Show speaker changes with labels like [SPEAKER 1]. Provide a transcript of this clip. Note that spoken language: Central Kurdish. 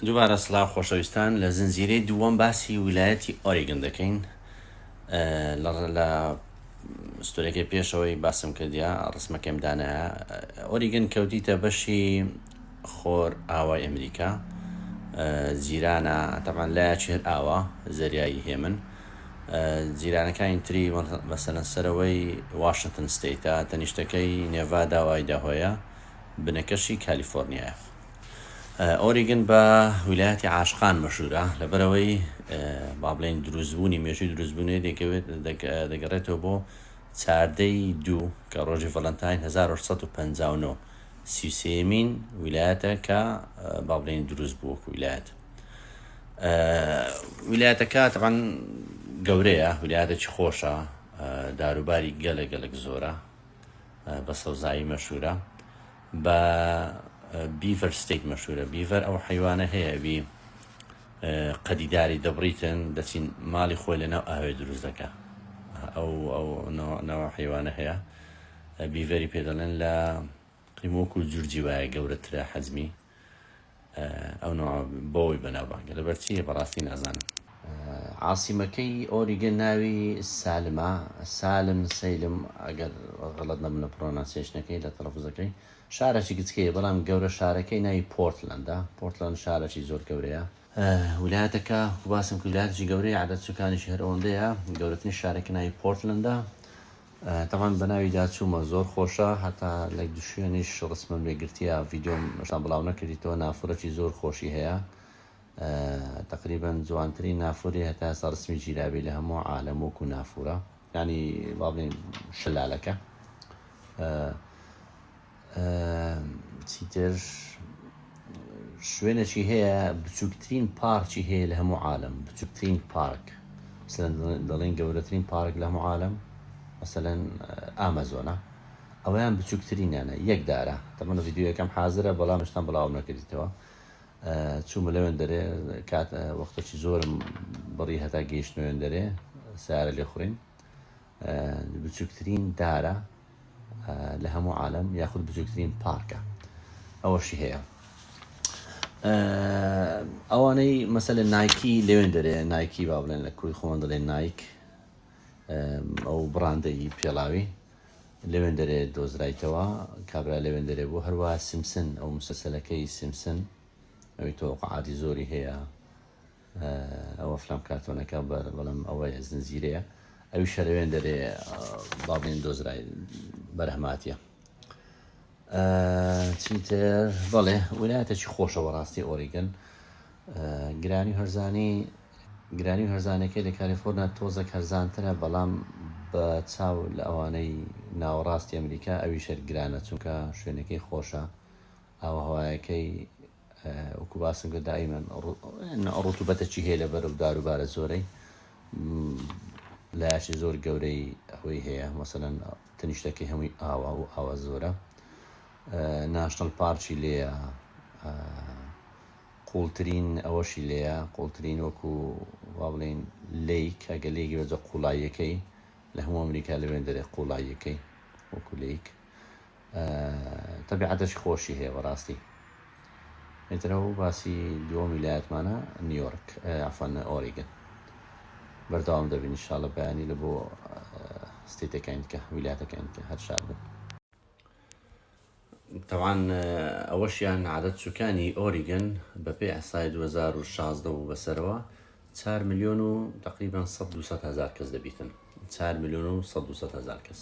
[SPEAKER 1] دووبارە سڵاو خۆشەویستان لە زنجیرەی دووەم باسی ویلایەتی ئۆریگن دەکەین. لە ستۆرەکەی پێشەوەی باسم کردیا ڕسمەکەم دانایە. ئۆریگن کەوتیتە بەشی خۆر ئاوای ئەمریکا، جیرانە تەمان لایەکی هەر ئاوە زەریایی هێمن. جیرانەکانی تری مەسەلەن سەرەوەی واشنگتن ستیتە، تەنیشتەکەی نێڤادا و ئایداهۆیە، بنەکەشی کالیفۆرنیایە. ئۆریگن بە ویلایەتی عاشقان مەشهورە لەبەرەوەی با بڵێن دروستبوونی مێژووی دروستبوونێ دەگەڕێتەوە بۆ 14/2 کە ڕۆژی ڤەڵەنتاین 1959 33مین ویلایەتە کە با بڵێن دروست بوو وەکو ویلایەت. ویلایەتەکە تەبەن گەورەیە، ویلایەتێکی خۆشە، داروباری گەلێک زۆرە، بە سەوزایی مەشهورە، بە بیڤەر ستیت مەشهورە. بیڤەر ئەو حیوانە هەیە بی قەدیداری دەبڕیتن دەچین ماڵی خۆی لەناو ئاوێ دروست دەکە. ئەو نەوە حیوانە هەیە، بیڤەری پێدەڵێن لە قیمۆک و جورجی وایە گەورەترە حەجمی. ئەو نەوە بۆی بەناوبانگە لەبەرچیە بەڕاستی نازانم. عاسیمەکەی ئۆریگن ناوی سالمە، سالم سەیلم ئەگەر غەڵەت نەبنە پرۆنانسیێشنەکەی لە تەلەفوزەکەی. شارێکی گچکەیە بەڵام گەورە شارەکەی ناوی پۆرتلەندە. پۆرتلەند شارێکی زۆر گەورەیە. ویلایەتەکە باسم کرد ویلایەتێکی گەورەیە، عەدەد سوکانیشی هەر ئەوەندەیە. گەورەترین شارێکی ناوی پۆرتلەندە. تەمان بە ناوی داچوومە، زۆر خۆشە، هەتا لە دوشوێنیش ڕسمم لێگرتیە، ڤیدیۆم شتان بڵاو نەکردیتەوە. نافورەکی زۆر خۆشی هەیە، تقریبان جوانترین نافوری هەتا ئێستا ڕسمی گیرابێ لە هەموو عالەم وەکو نافورە، یعنی با بڵێن شلالەکە. چیتر شوێنێکی هەیە، بچووکترین پارکی هەیە لە هەموو عالەم، بچووکترین پارک. مثلەن دەڵێن گەورەترین پارک لە هەموو عالەم مثلەن ئامازۆنە، ئەوەیان بچووکترینیانە، یەک دارە. تەمەن ڤیدیۆ یەکەم حازرە بەڵام شتان بڵاو نەکردیتەوە. چوومە لەوێن دەرێ، کات وەختێکی زۆرم بڕی هەتا گەیشتنەوێن دەرێ سیارە لێ خوڕین. بچووکترین دارە لە هەموو عالەم، یاخود بچووکترین پارکە، ئەوەشی هەیە. ئەوانەی مەسەلەن نایکی لەوێن دەرێ، نایکی با بڵێن لە کوڕی خۆمان دەڵێن نایک، ئەو بڕاندەی پێڵاوی لەوێن دەرێ دۆزرایتەوە، کابرا لەوێن دەرێ بۆ. هەروە سیمسن، ئەو مسلسلەکەی سیمسن، ئەوی تۆقعاتی زۆری هەیە، ئەوە فلام کارتۆنەکە، بەڵام ئەوەیە زنجیرەیە، ئەوی شەرەوێن دەرێ با بڵێن دۆزرای بەرهەماتیە. چیتر بەڵێ ویلایەتێکی خۆشەوە ڕاستی ئۆریگن. گرانی و هەرزانەکەی لە کالیفۆرنیا تۆزێک هەرزانترە، بەڵام بە چاو لە ئەوانەی ناوەڕاستی ئەمریکا ئەوی شەر گرانە، چونکە شوێنەکەی خۆشە، ئاوەهەوایەکەی وەکو باسم کرد دائیمەن ڕوتوبەتێکی هەیە لەبەر و داروبارە زۆرەی، لایەکی زۆر گەورەی ئەوەی هەیە، مەسەلەن تەنیشتەکەی هەمووی ئاوا و ئاوە زۆرە. ناشنڵ پارکی لێیە، قوڵترین ئەوەشی لێیە، قوڵترین وەکو وا بڵێن لەیک، ئەگە لێکی بەجە قوڵاییەکەی لە هەموو ئەمریکا لەوێن دەرێ قوڵاییەکەی وەکو لەیک. تەبیعەتەشی خۆشی هەیە بەڕاستی. ئێترەوە باسی دووەم ویلایەتمانە نیویۆرک، عەفوان ئۆریگن. بەردەوام دەبین ئینشاڵڵا بەیانی لە بۆ ستیتەکانی کە ویلایەتەکانی کە هەر شار بن. طبعا ئەوەشیان عادەت سوکانی ئۆریگن بەپێی ئەحسای 2016 و بەسەرەوە 4 ملیۆن و تقریبان 100-200 هەزار کەس دەبیتن. 4 ملیۆن و 100-200 هەزار کەس.